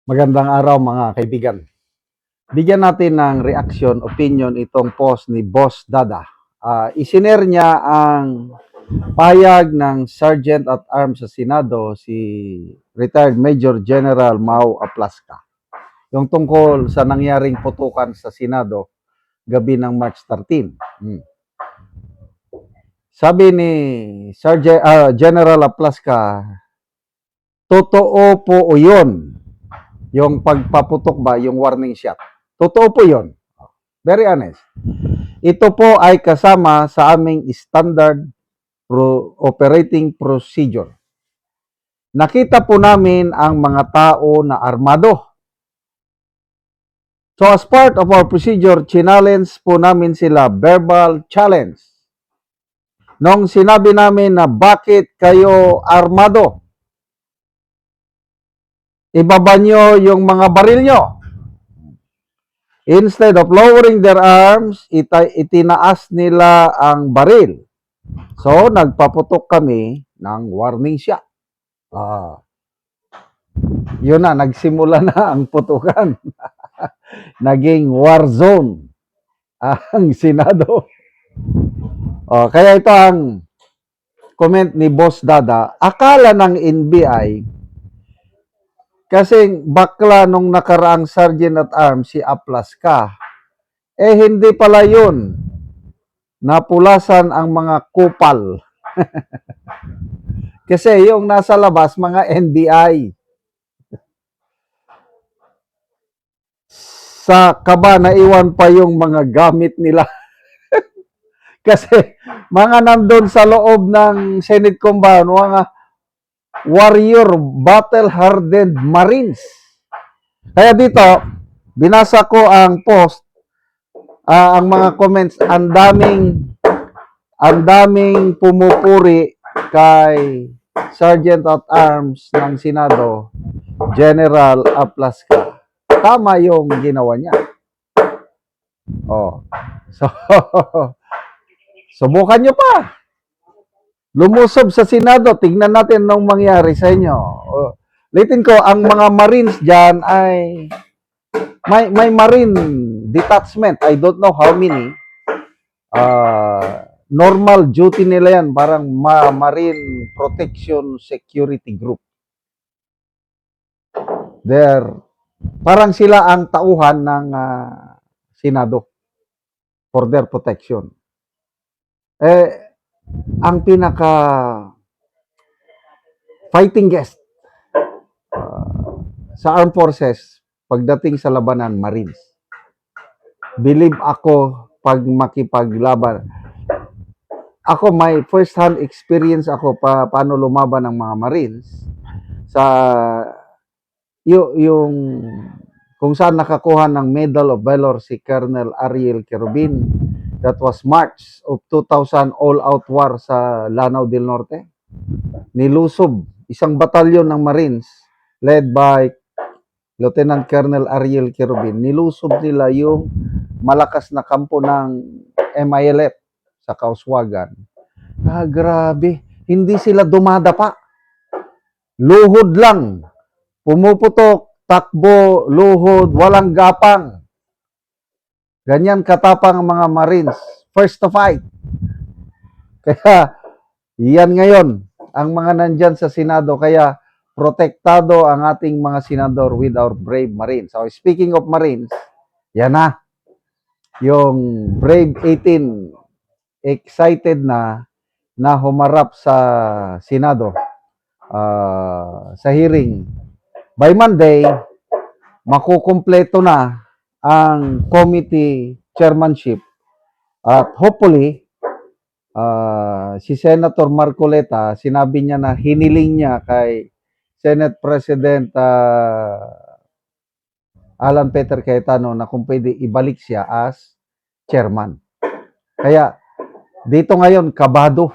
Magandang araw mga kaibigan. Bigyan natin ng reaction, opinion itong post ni Boss Dada. Isinare niya ang pahayag ng Sergeant at Arms sa Senado, si retired Major General Mau Aplasca. Yung tungkol sa nangyaring putukan sa Senado gabi ng March 13. Sabi ni General Aplasca, totoo po yun. Yung pagpaputok ba, yung warning shot. Totoo po yun. Very honest. Ito po ay kasama sa aming standard operating procedure. Nakita po namin ang mga tao na armado. So as part of our procedure, challenge po namin sila, verbal challenge. Nung sinabi namin na bakit kayo armado, ibaba nyo yung mga baril nyo. Instead of lowering their arms, itinaas nila ang baril. So, nagpaputok kami ng warning shot. Yun na, nagsimula na ang putukan. Naging war zone ang Senado. Kaya ito ang comment ni Boss Dada. Akala ng NBI, kasi bakla nung nakaraang Sergeant at Arms, si Aplasca, hindi pala yun. Napulasan ang mga kupal. Kasi yung nasa labas, mga NBI. Sa kaba, naiwan pa yung mga gamit nila. Kasi mga nandun sa loob ng Senate Compound, mga warrior, battle-hardened Marines. Kaya dito, binasa ko ang post, ang mga comments, ang daming pumupuri kay Sergeant at Arms ng Senado, General Aplasca. Tama yung ginawa niya. So, subukan nyo pa. Lumusob sa Senado, tignan natin nung mangyari sa inyo. Litin ko, ang mga Marines dyan ay may Marine detachment. I don't know how many. Normal duty nila yan, parang Marine Protection Security Group. Parang sila ang tauhan ng Senado for their protection. Ang pinaka fighting guest sa armed forces pagdating sa labanan, Marines. Believe ako pag makipaglaban. Ako, may first-hand experience ako paano lumaban ng mga Marines sa yung kung saan nakakuha ng Medal of Valor si Colonel Ariel Querubin. That was March of 2000 all-out war sa Lanao del Norte. Nilusob isang batalyon ng Marines led by Lieutenant Colonel Ariel Querubin. Nilusob nila yung malakas na kampo ng MILF sa Kauswagan. Grabe. Hindi sila dumadapa. Luhod lang. Pumuputok, takbo, luhod, walang gapang. Ganyan katapang ang mga Marines. First to fight. Kaya, yan ngayon, ang mga nandyan sa Senado. Kaya, protektado ang ating mga senador with our brave Marines. So, speaking of Marines, yan na. Yung Brave 18, excited na humarap sa Senado sa hearing. By Monday, makukumpleto na ang committee chairmanship at hopefully si Senator Marcoleta, sinabi niya na hiniling niya kay Senate President Alan Peter Cayetano na kung pwede ibalik siya as chairman. Kaya dito ngayon, kabado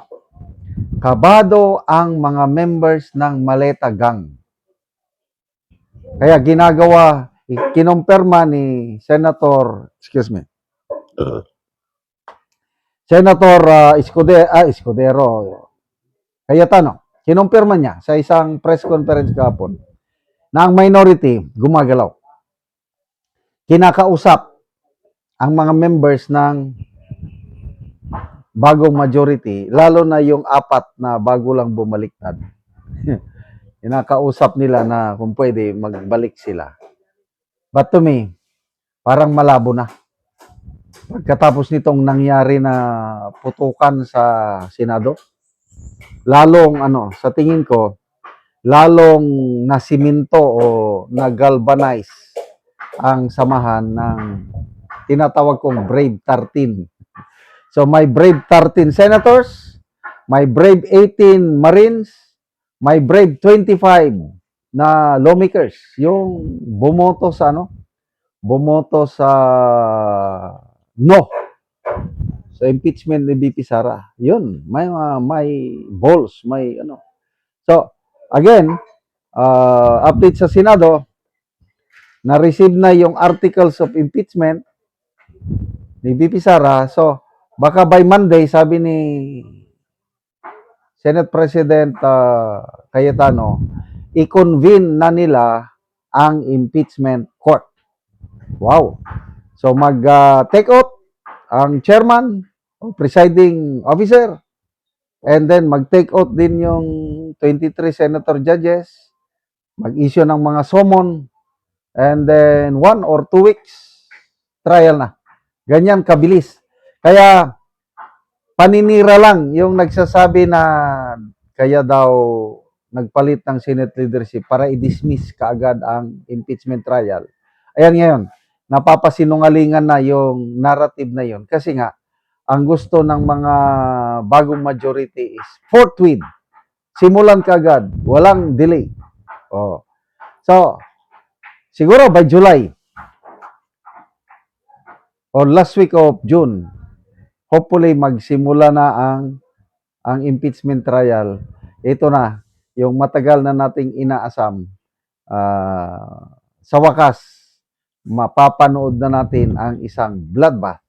ang mga members ng Maleta Gang. Kaya ginagawa, kinumpirma ni Senator Escudero Cayetano, kinumpirma niya sa isang press conference kahapon na ang minority gumagalaw. Kinakausap ang mga members ng bagong majority, lalo na yung apat na bago lang bumaliktad. Kinakausap nila na kung pwede magbalik sila. But to me, parang malabo na. Pagkatapos nitong nangyari na putukan sa Senado, lalong sa tingin ko, lalong nasiminto o nagalvanize ang samahan ng tinatawag kong Brave 13. So my Brave 13 senators, my Brave 18 Marines, my Brave 25 na lawmakers, yung bumoto sa no sa impeachment ni BP Sara. Yun, may balls, may So, again, update sa Senado, na-receive na yung articles of impeachment ni BP Sara. So, baka by Monday, sabi ni Senate President Cayetano, i-convene na nila ang impeachment court. Wow! So, mag-take out ang chairman o presiding officer, and then mag-take out din yung 23 senator judges, mag-issue ng mga summon, and then 1 or 2 weeks, trial na. Ganyan kabilis. Kaya, paninira lang yung nagsasabi na kaya daw nagpalit ng Senate leadership para i-dismiss kaagad ang impeachment trial. Ayan ngayon, napapasinungalingan na yung narrative na yun. Kasi nga, ang gusto ng mga bagong majority is forthwith. Simulan kaagad, walang delay. Oh. So, siguro by July or last week of June, hopefully magsimula na ang impeachment trial. Ito na, yung matagal na nating inaasam. Sa wakas, mapapanood na natin ang isang bloodbath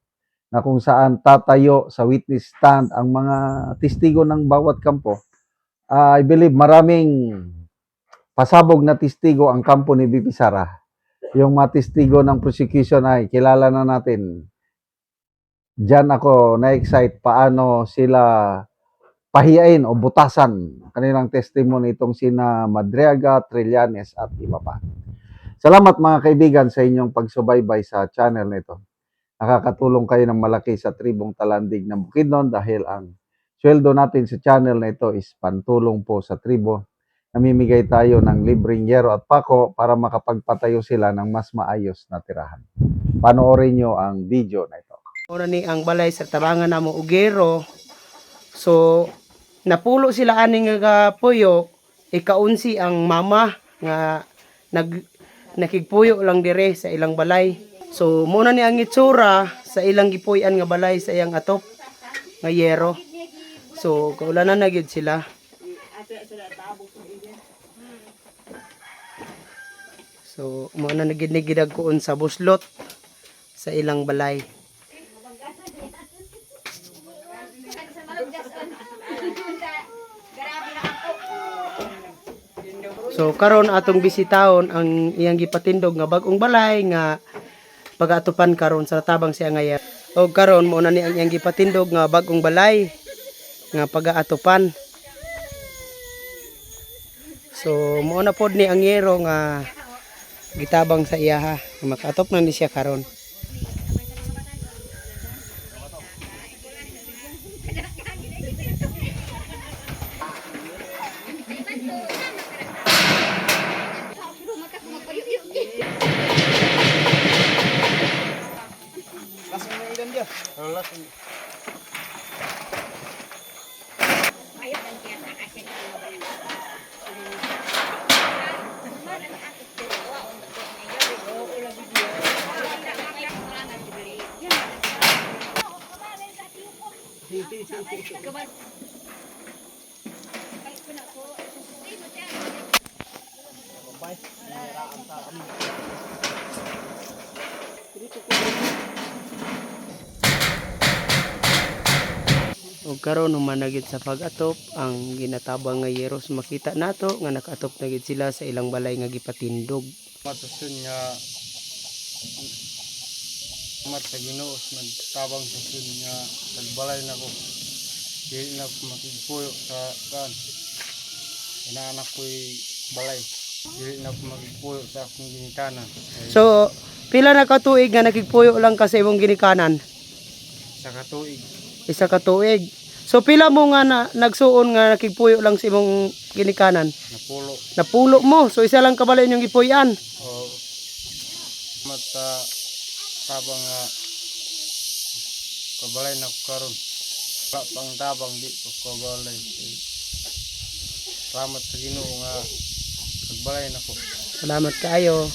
na kung saan tatayo sa witness stand ang mga testigo ng bawat kampo. I believe maraming pasabog na testigo ang kampo ni BP Sara. Yung mga testigo ng prosecution ay kilala na natin. Diyan ako na-excite paano sila pahiyain o butasan kanilang testimony itong sina Madriaga, Trillanes at iba pa. Salamat mga kaibigan sa inyong pagsubaybay sa channel nito. Nakakatulong kayo ng malaki sa tribong Talandig ng Bukidnon dahil ang sweldo natin sa channel na ito is pantulong po sa tribo. Namimigay tayo ng libreng yero at pako para makapagpatayo sila ng mas maayos na tirahan. Panoorin nyo ang video na ito. Ora ni ang balay sa tabangan namo ugero. So napulo sila ani nga puyo, ikaunsi ang mama nga nakigpuyo lang dire sa ilang balay. So muna ni ang itsura sa ilang gipuy-an nga balay sa iyang atop nga yero. So kaulanan na gyud sila. So muna na gid gidag-kuon sa buslot sa ilang balay. So karon atong bisitahon ang iyang gipatindog nga bag-ong balay nga pag-atupan karon sa tabang siya ngayon. O karon mo na ni ang iyang gipatindog nga bag-ong balay nga pag-atupan. So mo na pod ni ang yero nga gitabang sa iyaha, makaatop na ni siya karon. ug karon human na gid sa pag-atop ang ginatabang nga yeros makita nato nga nakatop na gid sila sa ilang balay nga gipatindog. Matusun nga mat sa Ginoo man tabang sa sun nga nagbalay na ko. Dili na ko makigpuyo sa kan. Inaanak ko'y balay. Dili na ko makigpuyo sa akong ginikanan. So pila na ka tuig nga nakigpuyo lang ka sa imong ginikanan? Sa katuig, Isa ka tuig. So pila mo nga nagsuon nga nakigpuyo lang sa imong ginikanan? napulo. Napulo mo. So isa lang kabalay inyong gipuy-an. O mata tabang nga kabalay na ko karon. Pang tabang di ko kabalay. Salamat sa Ginoo nga nagbalay na ko. Salamat kaayo.